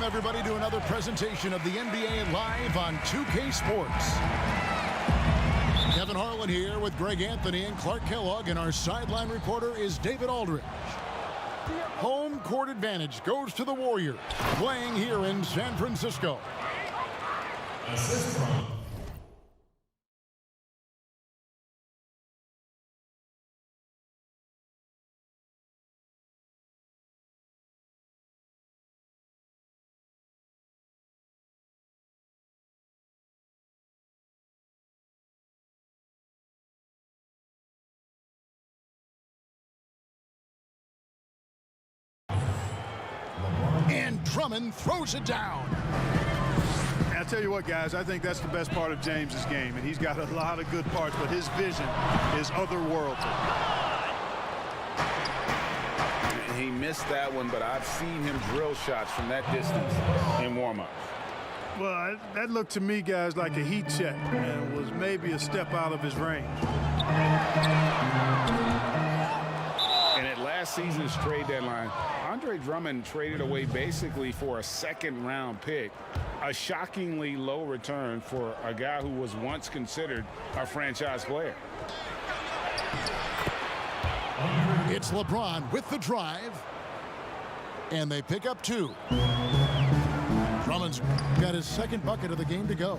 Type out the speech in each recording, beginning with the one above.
Welcome, everybody, to another presentation of the NBA Live on 2K Sports. Kevin Harlan here with Greg Anthony and Clark Kellogg, and our sideline reporter is David Aldridge. Home court advantage goes to the Warriors, playing here in San Francisco. And Drummond throws it down. I'll tell you what, guys, I think that's the best part of James's game, and he's got a lot of good parts, but his vision is otherworldly. He missed that one, but I've seen him drill shots from that distance in warm-up. Well, that looked to me, guys, like a heat check, and was maybe a step out of his range. And at last season's trade deadline, Andre Drummond traded away basically for a second-round pick, a shockingly low return for a guy who was once considered a franchise player. It's LeBron with the drive, and they pick up two. Drummond's got his second bucket of the game to go.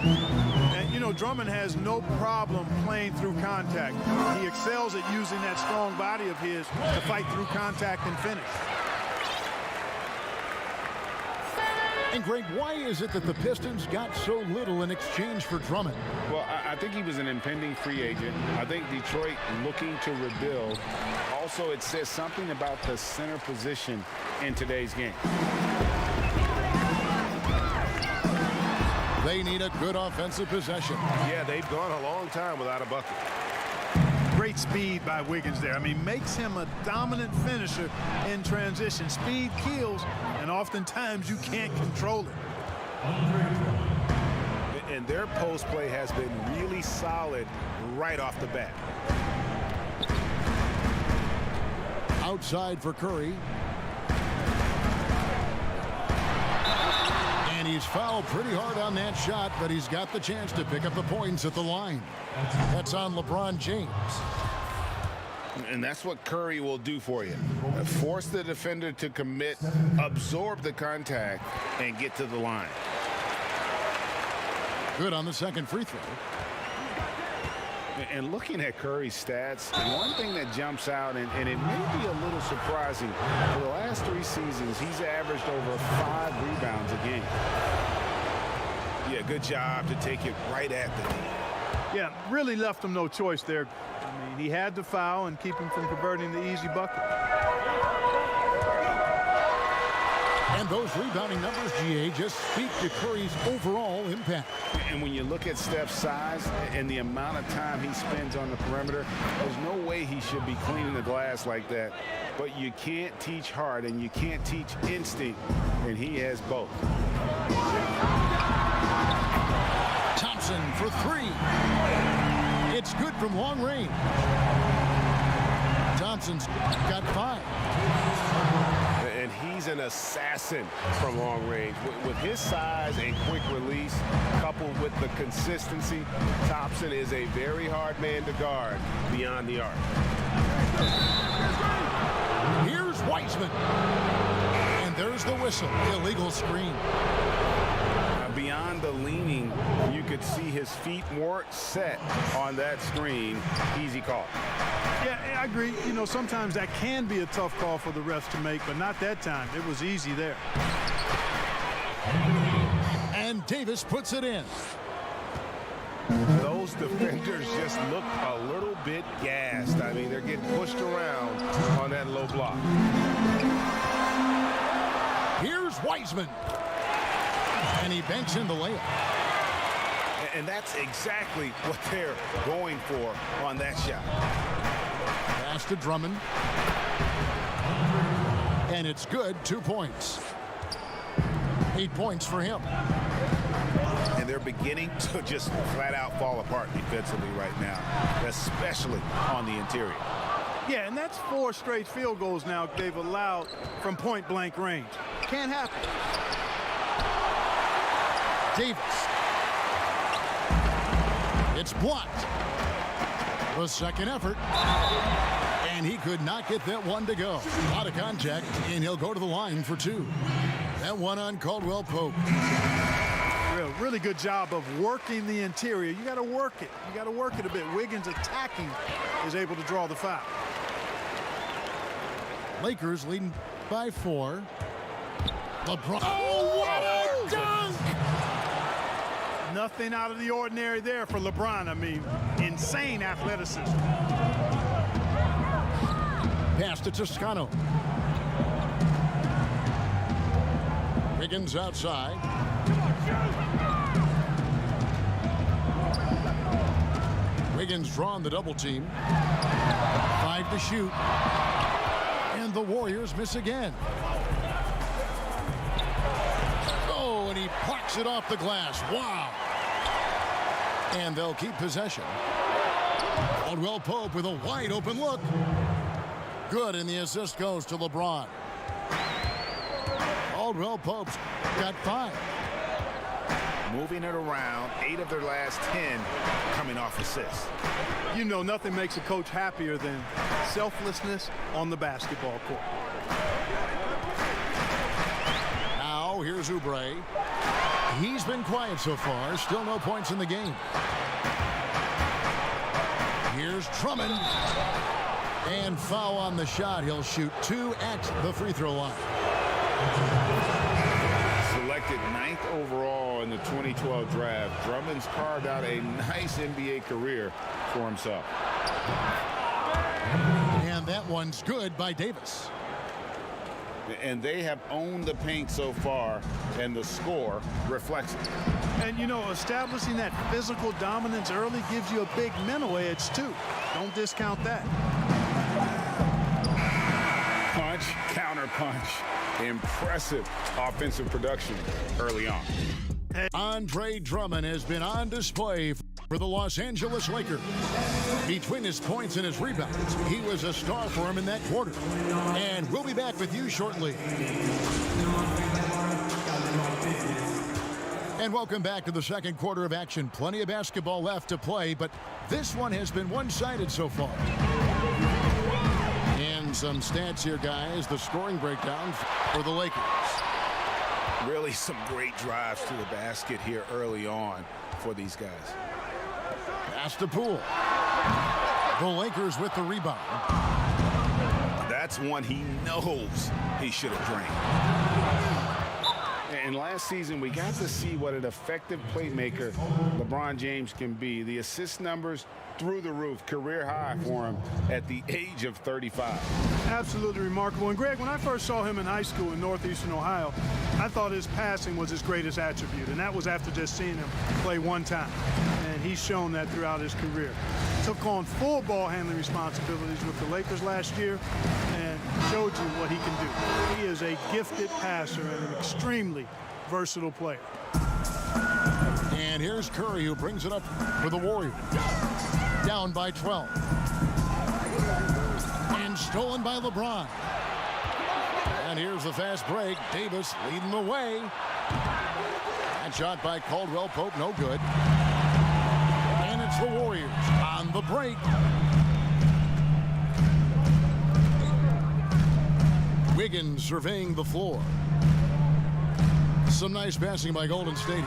And, you know, Drummond has no problem playing through contact. He excels at using that strong body of his to fight through contact and finish. And, Greg, why is it that the Pistons got so little in exchange for Drummond? Well, I think he was an impending free agent. I think Detroit looking to rebuild. Also, it says something about the center position in today's game. They need a good offensive possession. Yeah, they've gone a long time without a bucket. Great speed by Wiggins there. I mean, makes him a dominant finisher in transition. Speed kills, and oftentimes you can't control it. And their post play has been really solid right off the bat. Outside for Curry. And he's fouled pretty hard on that shot, but he's got the chance to pick up the points at the line. That's on LeBron James. And that's what Curry will do for you. Force the defender to commit, absorb the contact, and get to the line. Good on the second free throw. And looking at Curry's stats, one thing that jumps out, and it may be a little surprising, for the last 3 seasons, he's averaged over 5 rebounds a game. Yeah, good job to take it right at the knee. Yeah, really left him no choice there. I mean, he had to foul and keep him from converting the easy bucket. And those rebounding numbers, GA, just speak to Curry's overall impact. And when you look at Steph's size and the amount of time he spends on the perimeter, there's no way he should be cleaning the glass like that. But you can't teach heart and you can't teach instinct, and he has both. Thompson for 3. It's good from long range. Thompson's got 5. And he's an assassin from long range. With his size and quick release, coupled with the consistency, Thompson is a very hard man to guard beyond the arc. Here's Wiseman. And there's the whistle. Illegal screen. Beyond the leaning, you could see his feet more set on that screen. Easy call. Yeah, I agree. You know, sometimes that can be a tough call for the refs to make, but not that time. It was easy there. And Davis puts it in. Those defenders just look a little bit gassed. I mean, they're getting pushed around on that low block. Here's Wiseman. And he banks in the layup. And that's exactly what they're going for on that shot. Pass to Drummond. And it's good. 2 points. 8 points for him. And they're beginning to just flat out fall apart defensively right now, especially on the interior. Yeah, and that's 4 straight field goals now they've allowed from point-blank range. Can't happen. Davis. It's blocked. The second effort. And he could not get that one to go. A lot of contact, and he'll go to the line for 2. That one on Caldwell Pope. Really good job of working the interior. You got to work it. You got to work it a bit. Wiggins attacking is able to draw the foul. Lakers leading by 4. LeBron. Oh, what a dunk! Nothing out of the ordinary there for LeBron. I mean, insane athleticism. Pass to Toscano. Wiggins outside. Wiggins drawn the double team. 5 to shoot. And the Warriors miss again. Oh, and he plucks it off the glass. Wow. And they'll keep possession. Caldwell Pope with a wide open look. Good, and the assist goes to LeBron. Caldwell Pope's got 5. Moving it around, 8 of their last 10 coming off assists. You know, nothing makes a coach happier than selflessness on the basketball court. Now here's Oubre. He's been quiet so far. Still no points in the game. Here's Drummond. And foul on the shot. He'll shoot 2 at the free throw line. Selected 9th overall in the 2012 draft, Drummond's carved out a nice NBA career for himself. And that one's good by Davis. And they have owned the paint so far, and the score reflects it. And, you know, establishing that physical dominance early gives you a big mental edge, too. Don't discount that. Punch, counter punch. Impressive offensive production early on. Andre Drummond has been on display for the Los Angeles Lakers. Between his points and his rebounds, he was a star for him in that quarter. And we'll be back with you shortly. And welcome back to the second quarter of action. Plenty of basketball left to play, but this one has been one-sided so far. And some stats here, guys. The scoring breakdown for the Lakers. Really some great drives to the basket here early on for these guys. Pass to Poole. The Lakers with the rebound. That's one he knows he should have drained. And last season, we got to see what an effective playmaker LeBron James can be. The assist numbers through the roof, career high for him at the age of 35. Absolutely remarkable. And, Greg, when I first saw him in high school in northeastern Ohio, I thought his passing was his greatest attribute, and that was after just seeing him play one time. And he's shown that throughout his career. Took on full ball handling responsibilities with the Lakers last year and showed you what he can do. He is a gifted passer and an extremely versatile player. And here's Curry, who brings it up for the Warriors. Down by 12. And stolen by LeBron. And here's the fast break. Davis leading the way. That shot by Caldwell Pope, no good. And it's the Warriors on the break. Wiggins surveying the floor. Some nice passing by Golden State.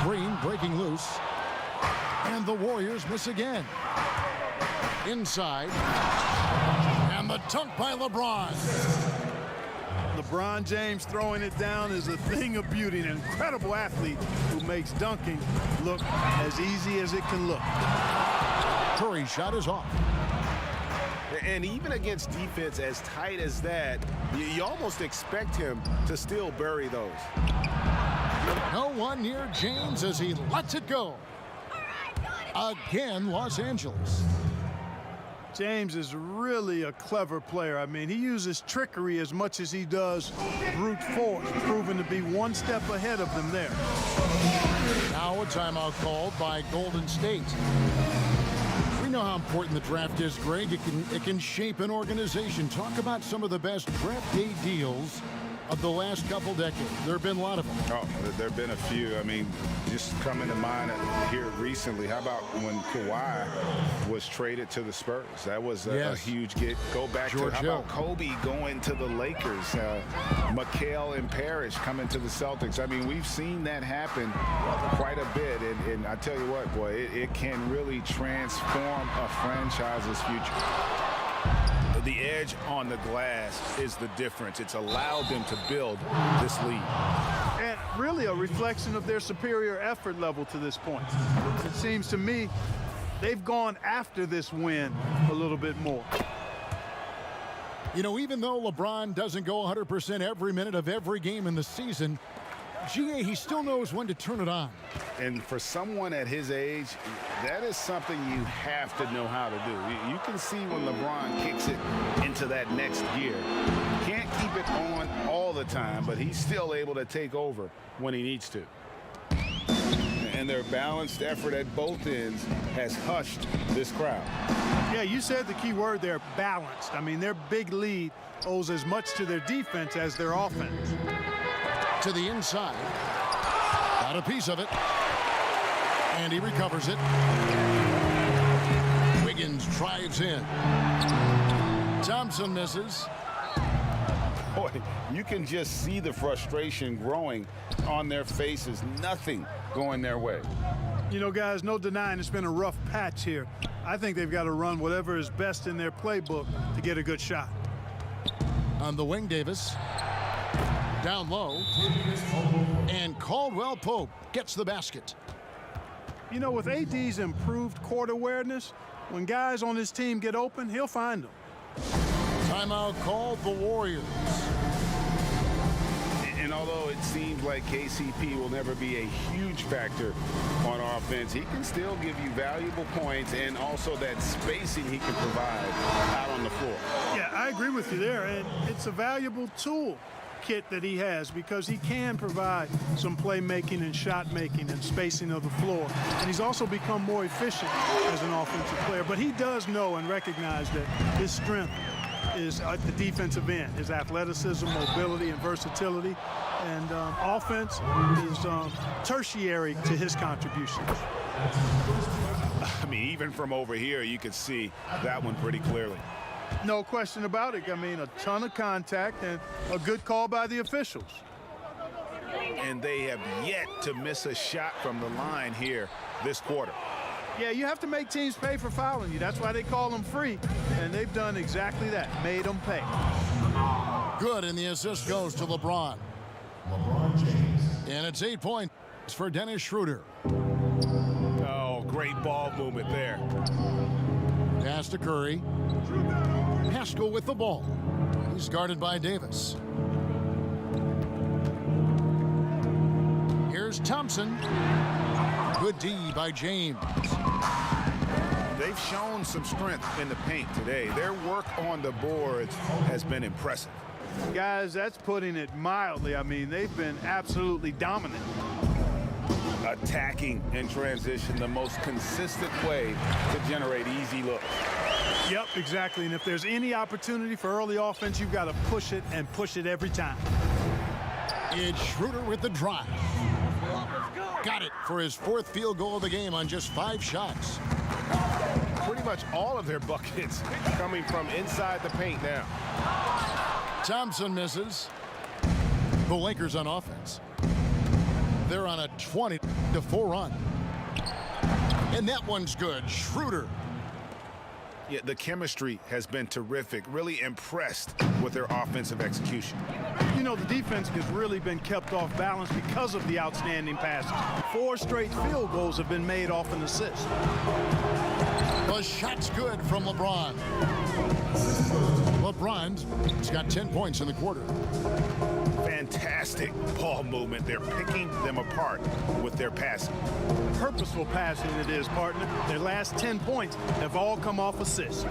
Green breaking loose. And the Warriors miss again. Inside. And the dunk by LeBron. LeBron James throwing it down is a thing of beauty. An incredible athlete who makes dunking look as easy as it can look. Curry's shot is off. And even against defense as tight as that, you almost expect him to still bury those. No one near James as he lets it go. Again, Los Angeles. James is really a clever player. I mean, he uses trickery as much as he does brute force, proven to be one step ahead of them there. Now a timeout called by Golden State. We know how important the draft is, Greg. It can shape an organization. Talk about some of the best draft day deals of the last couple decades. There have been a lot of them. Oh, there have been a few. I mean, just coming to mind here recently, how about when Kawhi was traded to the Spurs? That was a huge get. Go back George to, how Hill. about Kobe going to the Lakers? McHale and Parrish coming to the Celtics. I mean, we've seen that happen quite a bit. And I tell you what, boy, it can really transform a franchise's future. The edge on the glass is the difference. It's allowed them to build this lead. And really a reflection of their superior effort level to this point. It seems to me they've gone after this win a little bit more. You know, even though LeBron doesn't go 100% every minute of every game in the season, GA, he still knows when to turn it on. And for someone at his age, that is something you have to know how to do. You can see when LeBron kicks it into that next gear. Can't keep it on all the time, but he's still able to take over when he needs to. And their balanced effort at both ends has hushed this crowd. Yeah, you said the key word there, balanced. I mean, their big lead owes as much to their defense as their offense. To the inside. Got a piece of it. And he recovers it. Wiggins drives in. Thompson misses. Boy, you can just see the frustration growing on their faces. Nothing going their way. You know, guys, no denying it's been a rough patch here. I think they've got to run whatever is best in their playbook to get a good shot. On the wing, Davis. Down low. And Caldwell Pope gets the basket. You know, with AD's improved court awareness, when guys on his team get open, he'll find them. Timeout called the Warriors. And although it seems like KCP will never be a huge factor on offense, he can still give you valuable points and also that spacing he can provide out on the floor. Yeah, I agree with you there, and it's a valuable tool kit that he has because he can provide some playmaking and shot making and spacing of the floor, and he's also become more efficient as an offensive player. But he does know and recognize that his strength is at the defensive end, his athleticism, mobility, and versatility, and offense is tertiary to his contributions. I mean, even from over here, you could see that one pretty clearly. No question about it. I mean, a ton of contact and a good call by the officials. And they have yet to miss a shot from the line here this quarter. Yeah, you have to make teams pay for fouling you. That's why they call them free, and they've done exactly that, made them pay. Good, and the assist goes to LeBron. And it's 8 points for Dennis Schroeder. Oh, great ball movement there. Pass to Curry. Pascal with the ball. He's guarded by Davis. Here's Thompson. Good D by James. They've shown some strength in the paint today. Their work on the boards has been impressive. Guys, that's putting it mildly. I mean, they've been absolutely dominant. Attacking in transition, the most consistent way to generate easy looks. Yep, exactly. And if there's any opportunity for early offense, you've got to push it and push it every time. It's Schroeder with the drive. Got it for his 4th field goal of the game on just 5 shots. Pretty much all of their buckets coming from inside the paint now. Thompson misses. The Lakers on offense. They're on a 20-4 run. And that one's good. Schroeder. Yeah, the chemistry has been terrific. Really impressed with their offensive execution. You know, the defense has really been kept off balance because of the outstanding passes. 4 straight field goals have been made off an assist. The shot's good from LeBron. LeBron's got 10 points in the quarter. Fantastic ball movement. They're picking them apart with their passing. Purposeful passing it is, partner. Their last 10 points have all come off assists.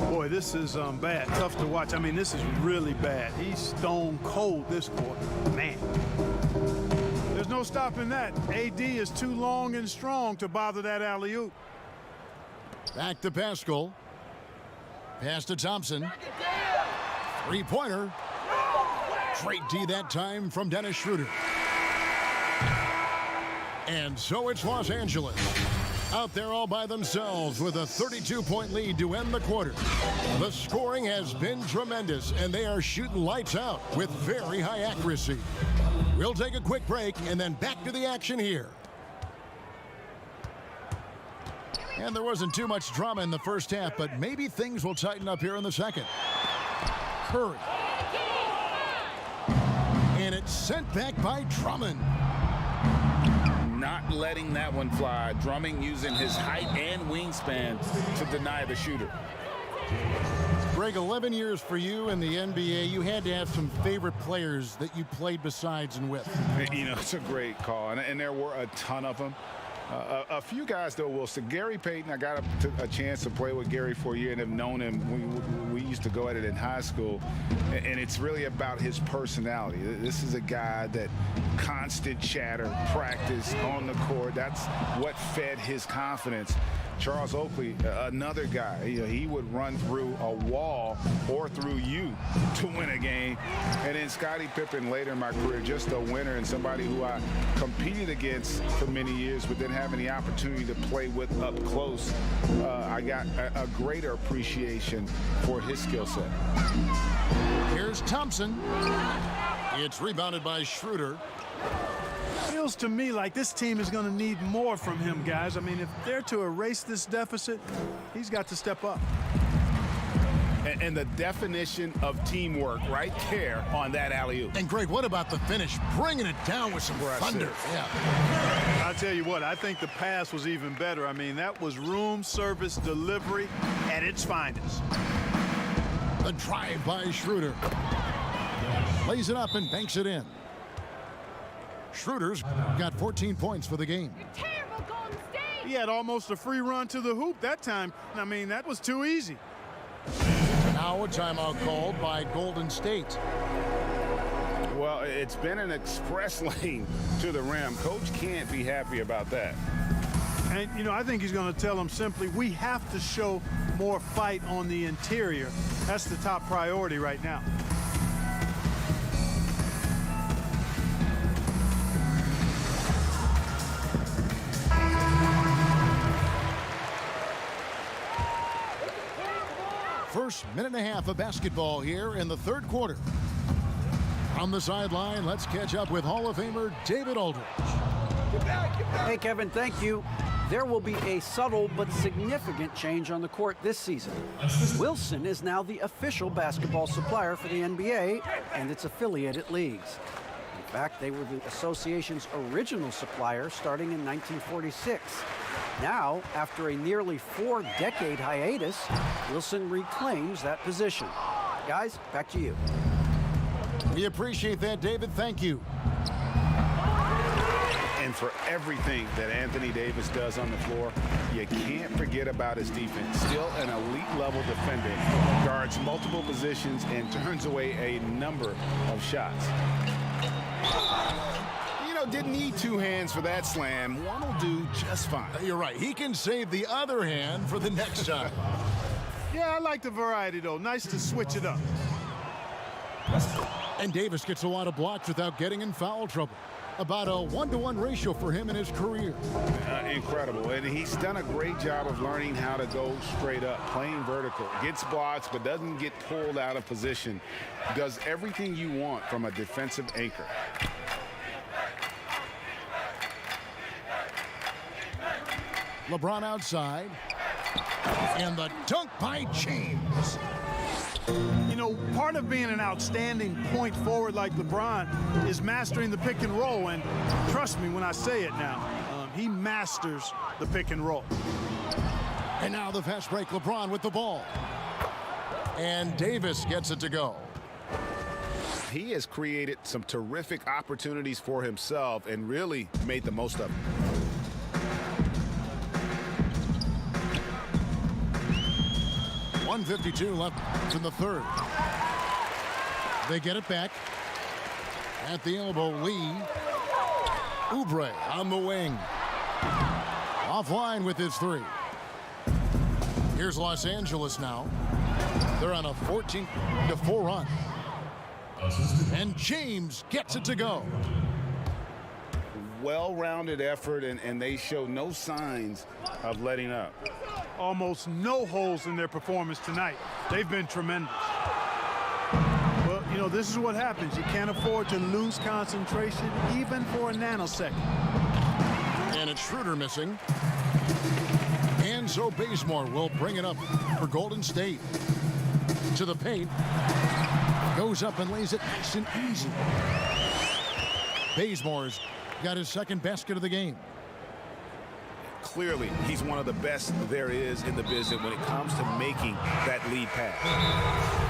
Boy, this is bad. Tough to watch. I mean, this is really bad. He's stone cold this quarter. Man. There's no stopping that. AD is too long and strong to bother that alley-oop. Back to Pascal. Pass to Thompson. Three-pointer. Great D that time from Dennis Schroeder. And so it's Los Angeles out there all by themselves with a 32-point lead to end the quarter. The scoring has been tremendous, and they are shooting lights out with very high accuracy. We'll take a quick break and then back to the action here. And there wasn't too much drama in the first half, but maybe things will tighten up here in the second. Curry. And it's sent back by Drummond. Not letting that one fly. Drummond using his height and wingspan to deny the shooter. Greg, 11 years for you in the NBA. You had to have some favorite players that you played besides and with. You know, it's a great call, and there were a ton of them. A few guys, though, will say Gary Payton. I got a chance to play with Gary for a year and have known him. We used to go at it in high school, and it's really about his personality. This is a guy that constant chatter, practice on the court. That's what fed his confidence. Charles Oakley, another guy, he would run through a wall or through you to win a game. And then Scottie Pippen later in my career, just a winner and somebody who I competed against for many years, but then having the opportunity to play with up close, I got a greater appreciation for his skill set. Here's Thompson. It's rebounded by Schroeder. Feels to me like this team is going to need more from him, guys. I mean, if they're to erase this deficit, he's got to step up. And the definition of teamwork right there on that alley-oop. And Greg, what about the finish? Bringing it down with some thunder. Yeah. I'll tell you what, I think the pass was even better. I mean, that was room service delivery at its finest. The drive by Schroeder. Lays it up and banks it in. Schroeder's got 14 points for the game. Terrible Golden State. He had almost a free run to the hoop that time. I mean, that was too easy. Now a timeout called by Golden State. Well, it's been an express lane to the rim. Coach can't be happy about that. And, you know, I think he's going to tell them simply, we have to show more fight on the interior. That's the top priority right now. First minute and a half of basketball here in the third quarter. On the sideline, let's catch up with Hall of Famer David Aldridge. Hey, Kevin, thank you. There will be a subtle but significant change on the court this season. Wilson is now the official basketball supplier for the NBA and its affiliated leagues. In fact, they were the association's original supplier starting in 1946. Now, after a nearly 4-decade hiatus, Wilson reclaims that position. Guys, back to you. We appreciate that, David. Thank you. And for everything that Anthony Davis does on the floor, you can't forget about his defense. Still an elite level defender, guards multiple positions and turns away a number of shots. Didn't need two hands for that slam. One will do just fine. You're right. He can save the other hand for the next time. Yeah, I like the variety, though. Nice to switch it up. And Davis gets a lot of blocks without getting in foul trouble. About a 1-to-1 ratio for him in his career. Incredible. And he's done a great job of learning how to go straight up, playing vertical. Gets blocks, but doesn't get pulled out of position. Does everything you want from a defensive anchor. LeBron outside. And the dunk by James. You know, part of being an outstanding point forward like LeBron is mastering the pick and roll. And trust me when I say it now, he masters the pick and roll. And now the fast break. LeBron with the ball. And Davis gets it to go. He has created some terrific opportunities for himself and really made the most of them. .152 left in the third. They get it back. At the elbow, Lee. Oubre on the wing. Offline with his three. Here's Los Angeles now. They're on a 14-4 run. And James gets it to go. Well-rounded effort, and they show no signs of letting up. Almost no holes in their performance tonight. They've been tremendous. Well, you know, this is what happens. You can't afford to lose concentration even for a nanosecond. And it's Schroeder missing. And so Bazemore will bring it up for Golden State. To the paint. Goes up and lays it nice and easy. Bazemore's got his second basket of the game. Clearly, he's one of the best there is in the business when it comes to making that lead pass.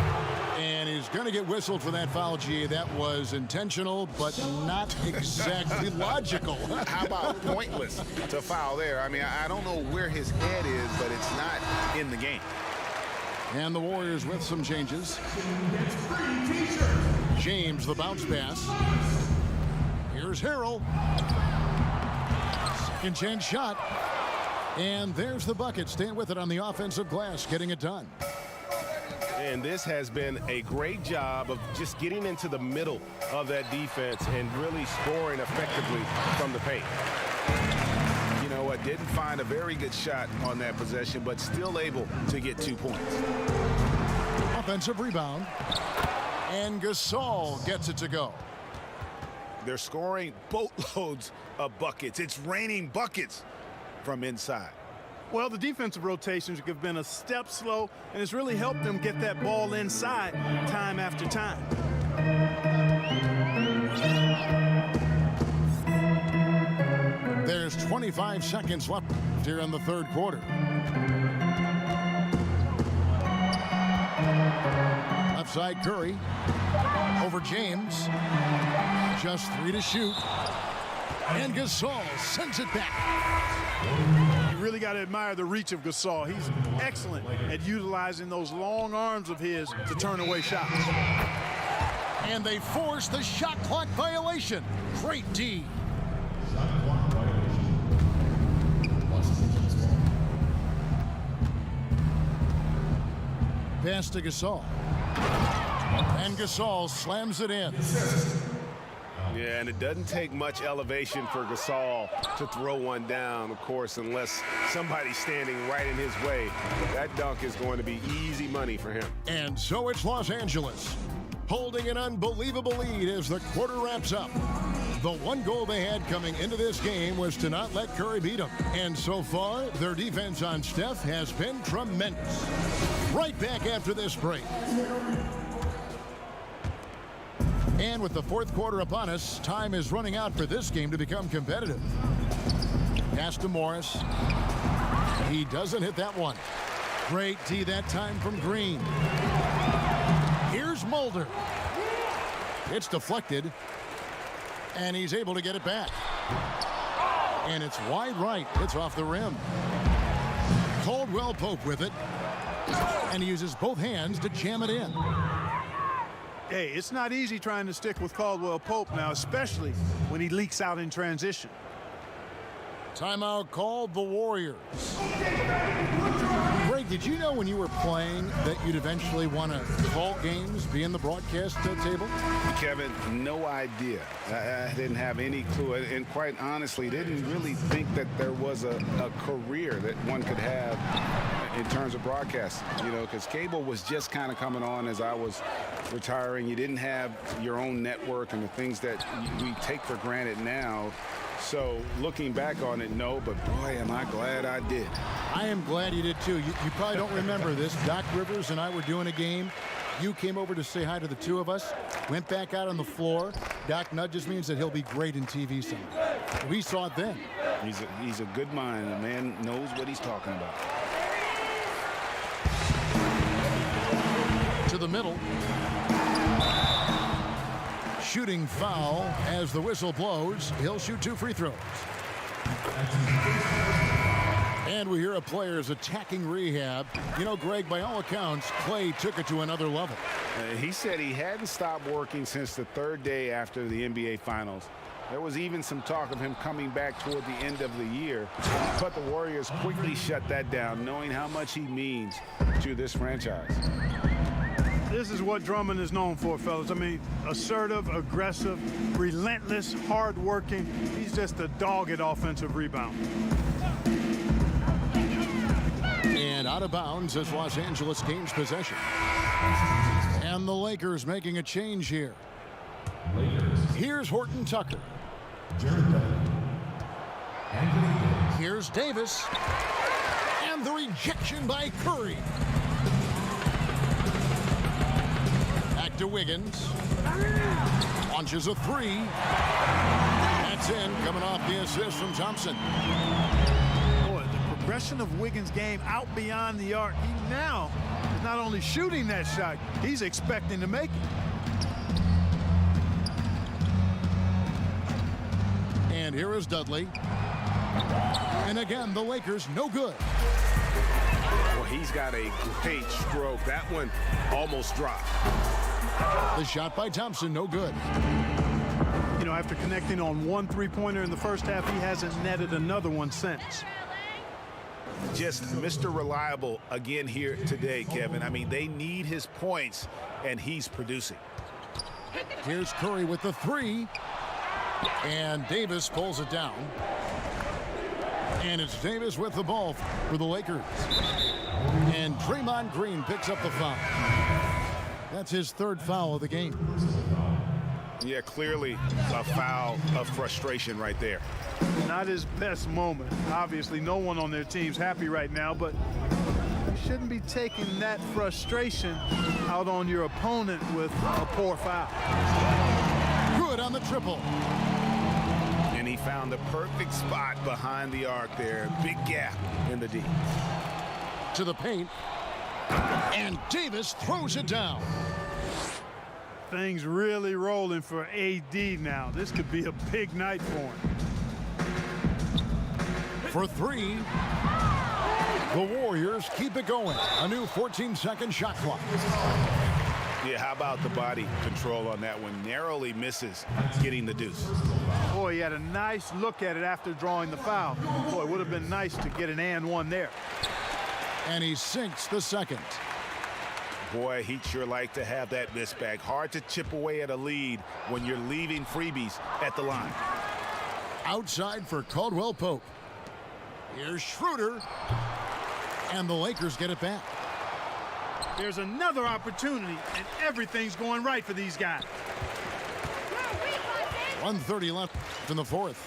And he's going to get whistled for that foul, G. That was intentional, but not exactly logical. How about pointless to foul there? I mean, I don't know where his head is, but it's not in the game. And the Warriors with some changes. James, the bounce pass. Here's Harrell. Second chance shot. And there's the bucket. Staying with it on the offensive glass, getting it done. And this has been a great job of just getting into the middle of that defense and really scoring effectively from the paint. You know what? Didn't find a very good shot on that possession, but still able to get 2 points. Offensive rebound. And Gasol gets it to go. They're scoring boatloads of buckets. It's raining buckets from inside. Well, the defensive rotations have been a step slow, and it's really helped them get that ball inside time after time. There's 25 seconds left here in the third quarter. Left side Curry. Over James. Just 3 to shoot. And Gasol sends it back. You really got to admire the reach of Gasol. He's excellent at utilizing those long arms of his to turn away shots. And they force the shot clock violation. Great D. Pass to Gasol. And Gasol slams it in. Yeah, and it doesn't take much elevation for Gasol to throw one down, of course, unless somebody's standing right in his way. That dunk is going to be easy money for him. And so it's Los Angeles, holding an unbelievable lead as the quarter wraps up. The one goal they had coming into this game was to not let Curry beat them. And so far, their defense on Steph has been tremendous. Right back after this break. And with the fourth quarter upon us, time is running out for this game to become competitive. Pass to Morris. He doesn't hit that one. Great D that time from Green. Here's Mulder. It's deflected. And he's able to get it back. And it's wide right. It's off the rim. Caldwell Pope with it. And he uses both hands to jam it in. Hey, it's not easy trying to stick with Caldwell Pope now, especially when he leaks out in transition. Timeout called the Warriors. Greg, did you know when you were playing that you'd eventually want to call games, be in the broadcast table? Kevin, no idea. I didn't have any clue, and quite honestly, didn't really think that there was a career that one could have in terms of broadcasting, you know, because cable was just kind of coming on as I was retiring. You didn't have your own network and the things that we take for granted now. So looking back on it, no, but boy, am I glad I did. I am glad you did too. You probably don't remember this. Doc Rivers and I were doing a game. You came over to say hi to the two of us, went back out on the floor. Doc nudges me and said he'll be great in TV someday. We saw it then. He's a good mind. The man knows what he's talking about. To the middle. Shooting foul as the whistle blows. He'll shoot 2 free throws. And we hear a player's attacking rehab. You know, Greg, by all accounts, Clay took it to another level. He said he hadn't stopped working since the third day after the NBA Finals. There was even some talk of him coming back toward the end of the year, but the Warriors quickly shut that down, knowing how much he means to this franchise. This is what Drummond is known for, fellas. I mean, assertive, aggressive, relentless, hard-working. He's just a dogged offensive rebound. And out of bounds as Los Angeles gains possession. And the Lakers making a change here. Here's Horton Tucker. Here's Davis. And the rejection by Curry. Back to Wiggins. Launches a three. That's in, coming off the assist from Thompson. Boy, the progression of Wiggins' game out beyond the arc. He now is not only shooting that shot, he's expecting to make it. And here is Dudley. And again, the Lakers no good. Well, he's got a great stroke. That one almost dropped. The shot by Thompson, no good. You know, after connecting on one three-pointer in the first half, he hasn't netted another one since. Just Mr. Reliable again here today, Kevin. I mean, they need his points, and he's producing. Here's Curry with the three. And Davis pulls it down. And it's Davis with the ball for the Lakers. And Draymond Green picks up the foul. That's his third foul of the game. Yeah, clearly a foul of frustration right there. Not his best moment. Obviously, no one on their team's happy right now, but you shouldn't be taking that frustration out on your opponent with a poor foul. Good on the triple. And he found the perfect spot behind the arc there. Big gap in the D. To the paint. And Davis throws it down. Things really rolling for AD now. This could be a big night for him. For three. The Warriors keep it going. A new 14-second shot clock. Yeah, how about the body control on that one? Narrowly misses getting the deuce. Boy, he had a nice look at it after drawing the foul. Boy, it would have been nice to get an and one there. And he sinks the second. Boy, he'd sure like to have that miss back. Hard to chip away at a lead when you're leaving freebies at the line. Outside for Caldwell Pope. Here's Schroeder. And the Lakers get it back. There's another opportunity, and everything's going right for these guys. 1:30 left in the fourth.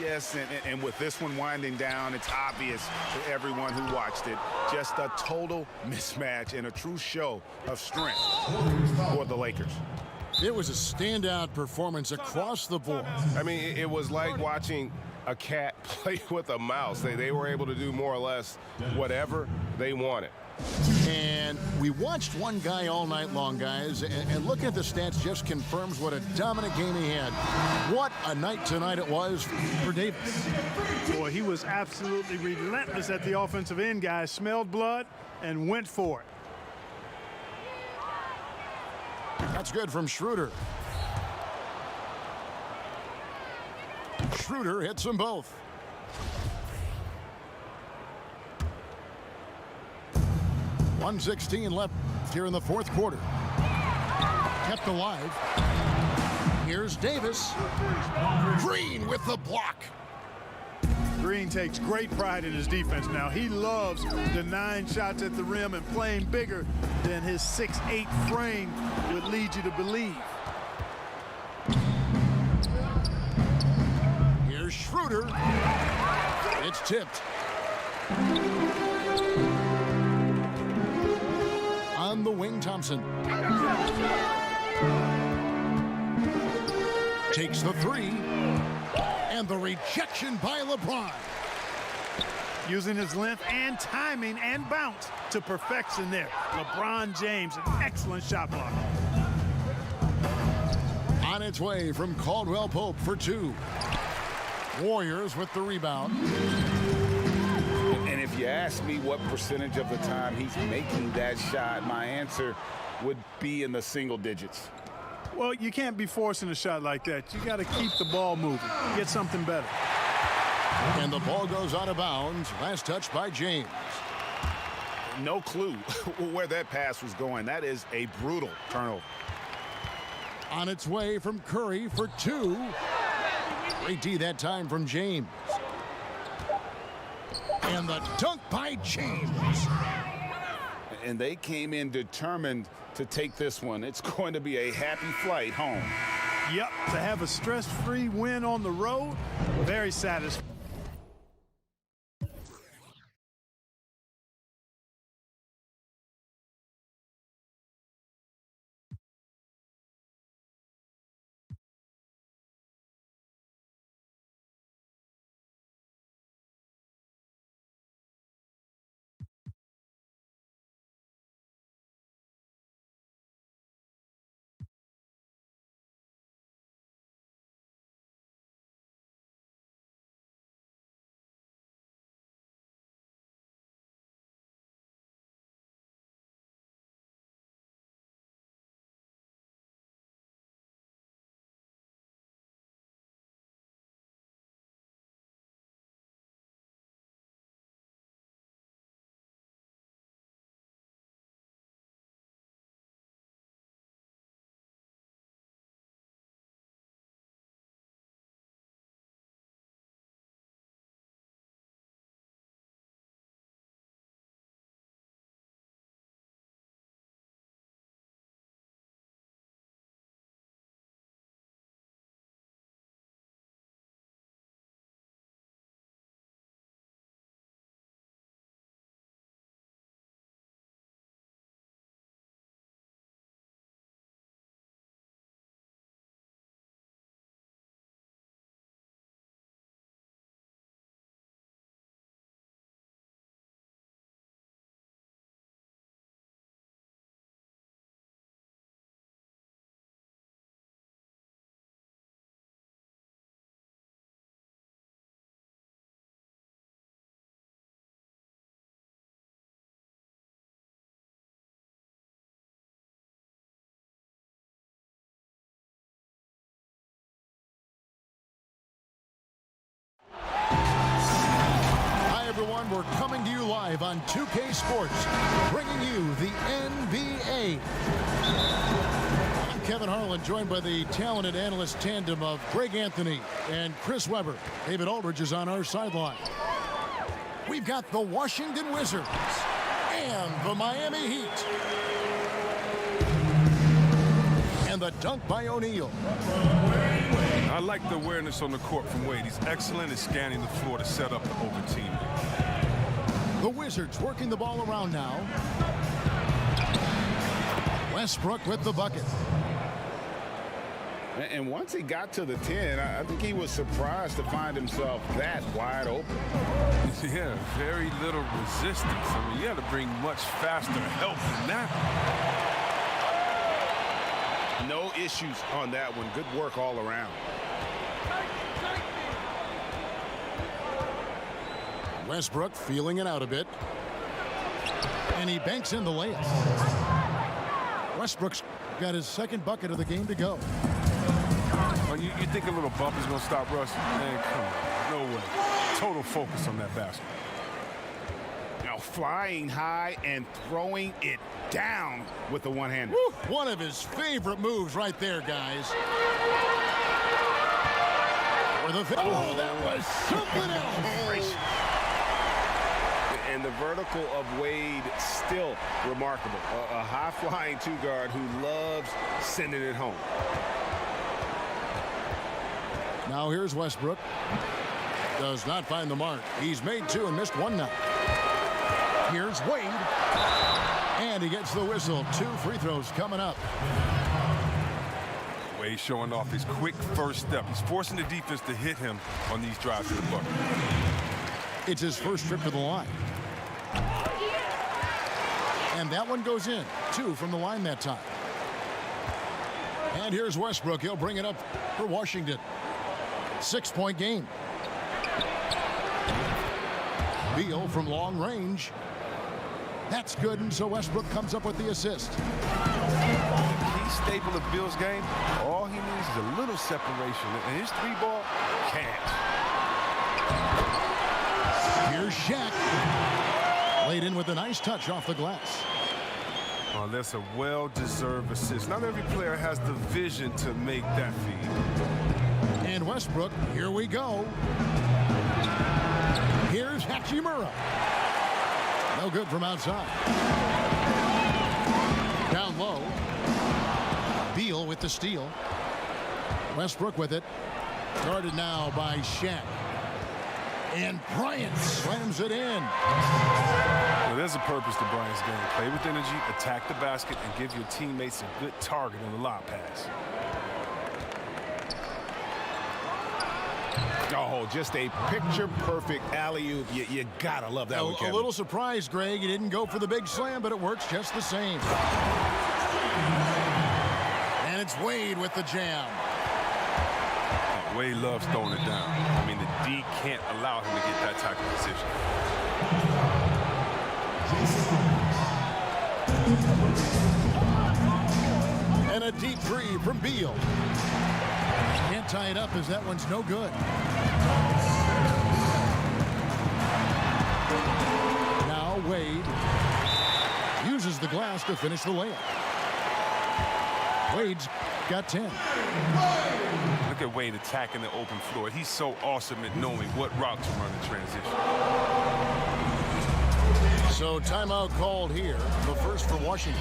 Yes, and with this one winding down, it's obvious to everyone who watched it. Just a total mismatch and a true show of strength for the Lakers. It was a standout performance across the board. I mean, it was like watching a cat play with a mouse. They were able to do more or less whatever they wanted. And we watched one guy all night long, guys, and looking at the stats just confirms what a dominant game he had. What a night tonight it was for Davis. Boy, he was absolutely relentless at the offensive end, guys. Smelled blood and went for it. That's good from Schroeder. Schroeder hits them both. .116 left here in the fourth quarter. Kept alive. Here's Davis. Green with the block. Green takes great pride in his defense now. He loves denying shots at the rim and playing bigger than his 6'8" frame would lead you to believe. Here's Schroeder. It's tipped. On the wing, Thompson. Takes the three. And the rejection by LeBron. Using his length and timing and bounce to perfection there. LeBron James, an excellent shot block. On its way from Caldwell Pope for two. Warriors with the rebound. And if you ask me what percentage of the time he's making that shot, my answer would be in the single digits. Well, you can't be forcing a shot like that. You got to keep the ball moving, get something better. And the ball goes out of bounds. Last touch by James. No clue where that pass was going. That is a brutal turnover. On its way from Curry for 2. Great D that time from James. And the dunk by James. And they came in determined to take this one. It's going to be a happy flight home. Yep, to have a stress-free win on the road, very satisfying. Everyone, we're coming to you live on 2K Sports, bringing you the NBA. I'm Kevin Harlan, joined by the talented analyst tandem of Greg Anthony and Chris Webber. David Aldridge is on our sideline. We've got the Washington Wizards and the Miami Heat. And the dunk by O'Neal. I like the awareness on the court from Wade. He's excellent at scanning the floor to set up the open teammate. The Wizards working the ball around now. Westbrook with the bucket. And once he got to the 10, I think he was surprised to find himself that wide open. Yeah, very little resistance. I mean, you had to bring much faster help than that. No issues on that one. Good work all around. Westbrook feeling it out a bit. And he banks in the layup. Westbrook's got his second bucket of the game to go. Oh, you think a little bump is going to stop Russ? Man, come on. No way. Total focus on that basket. Now flying high and throwing it down with the one-hander. One of his favorite moves right there, guys. Oh, that was something else. And the vertical of Wade still remarkable. A high-flying two-guard who loves sending it home. Now here's Westbrook. Does not find the mark. He's made 2 and missed 1 now. Here's Wade. And he gets the whistle. 2 free throws coming up. Wade showing off his quick first step. He's forcing the defense to hit him on these drives to the bucket. It's his first trip to the line. And that one goes in. 2 from the line that time. And here's Westbrook. He'll bring it up for Washington. 6-point game. Beal from long range. That's good, and so Westbrook comes up with the assist. He staple of Bill's game, all he needs is a little separation, and his three ball can't. Here's Shaq. Laid in with a nice touch off the glass. Oh, that's a well-deserved assist. Not every player has the vision to make that feed. And Westbrook, here we go. Here's Hachimura. No good from outside. Down low. Beal with the steal. Westbrook with it. Guarded now by Shaq. And Bryant slams it in. Well, there's a purpose to Bryant's game. Play with energy, attack the basket, and give your teammates a good target on the lob pass. Oh, just a picture-perfect alley-oop. You gotta love that one, Kevin. A little surprised, Greg. He didn't go for the big slam, but it works just the same. And it's Wade with the jam. Wade loves throwing it down. I mean, the D can't allow him to get that type of position. And a deep three from Beal. Can't tie it up as that one's no good. Now Wade uses the glass to finish the layup. Wade's got 10. Look at Wade attacking the open floor. He's so awesome at knowing what route to run in transition. So timeout called here. The first for Washington.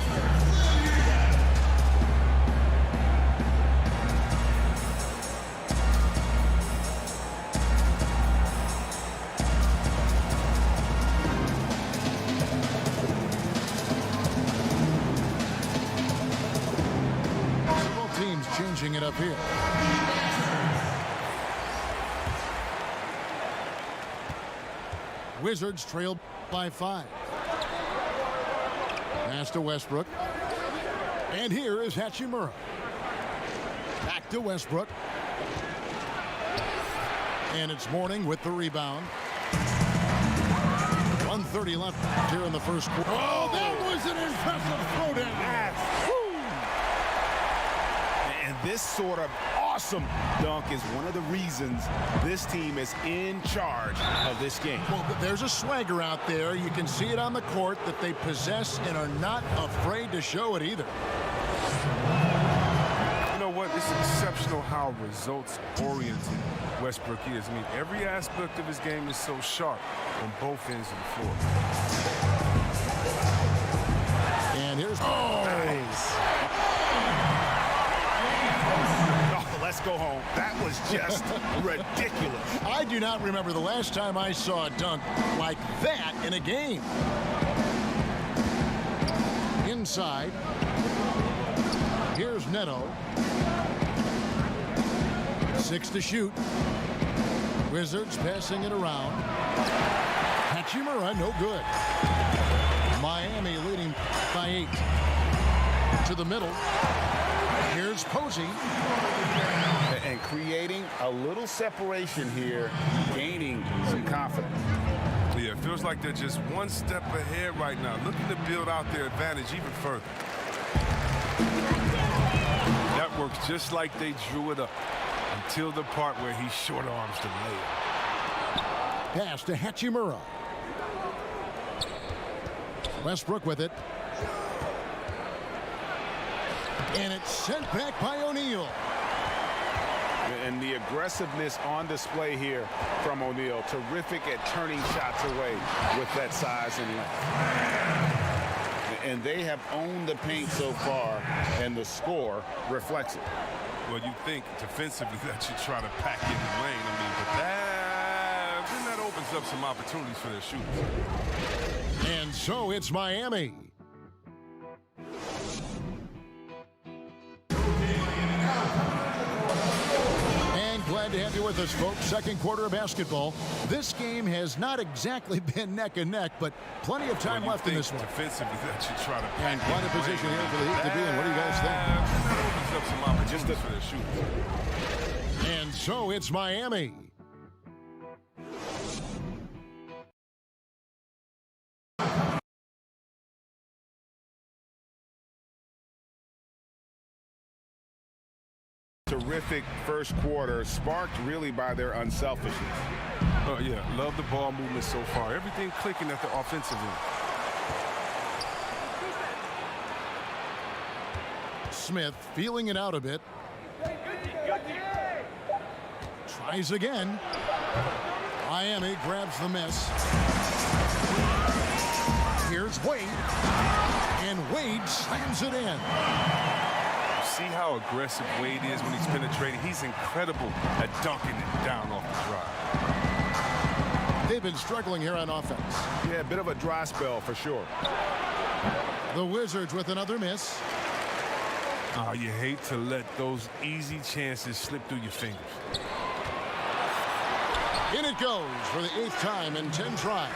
Both teams changing it up here. Wizards trail by 5. Pass to Westbrook. And here is Hachimura. Back to Westbrook. And it's Mourning with the rebound. 1:30 left here in the first quarter. Oh, that was an impressive throwdown. And this sort of awesome dunk is one of the reasons this team is in charge of this game. Well, there's a swagger out there. You can see it on the court that they possess and are not afraid to show it either. You know what? It's exceptional how results-oriented Westbrook is. I mean, every aspect of his game is so sharp on both ends of the floor. And here's... Nice. Let's go home. That was just ridiculous. I do not remember the last time I saw a dunk like that in a game. Inside. Here's Neto. 6 to shoot. Wizards passing it around. Hachimura, no good. Miami leading by 8. To the middle. Here's Posey. And creating a little separation here, gaining some confidence. Yeah, it feels like they're just one step ahead right now, looking to build out their advantage even further. That works just like they drew it up until the part where he short arms the layup. Pass to Hachimura. Westbrook with it. And it's sent back by O'Neal. And the aggressiveness on display here from O'Neal. Terrific at turning shots away with that size and length. And they have owned the paint so far, and the score reflects it. Well, you think defensively that you try to pack in the lane. I mean, but that opens up some opportunities for their shooters. And so it's Miami. Glad to have you with us, folks. Second quarter of basketball. This game has not exactly been neck and neck, but plenty of time left in this one. Defensively, that you try to and quite a position here for the Heat to be in. What do you guys think? That opens up some opportunities for their shooters. And so it's Miami. terrific first quarter, sparked really by their unselfishness. Oh, yeah, love the ball movement so far. Everything clicking at the offensive end. Smith feeling it out a bit. Tries again. Miami grabs the miss. Here's Wade. And Wade slams it in. See how aggressive Wade is when he's penetrating? He's incredible at dunking it down off the drive. They've been struggling here on offense. Yeah, a bit of a dry spell for sure. The Wizards with another miss. Oh, you hate to let those easy chances slip through your fingers. In it goes for the 8th time in 10 tries.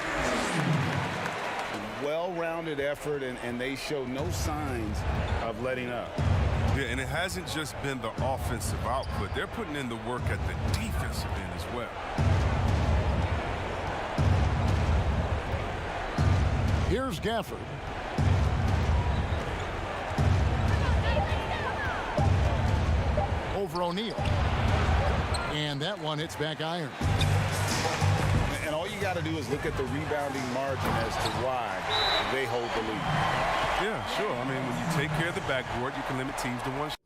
Well-rounded effort, and they show no signs of letting up. Yeah, and it hasn't just been the offensive output. They're putting in the work at the defensive end as well. Here's Gafford. Over O'Neal. And that one hits back iron. And all you got to do is look at the rebounding margin as to why they hold the lead. Yeah, sure. I mean, when you take care of the backboard, you can limit teams to one shot.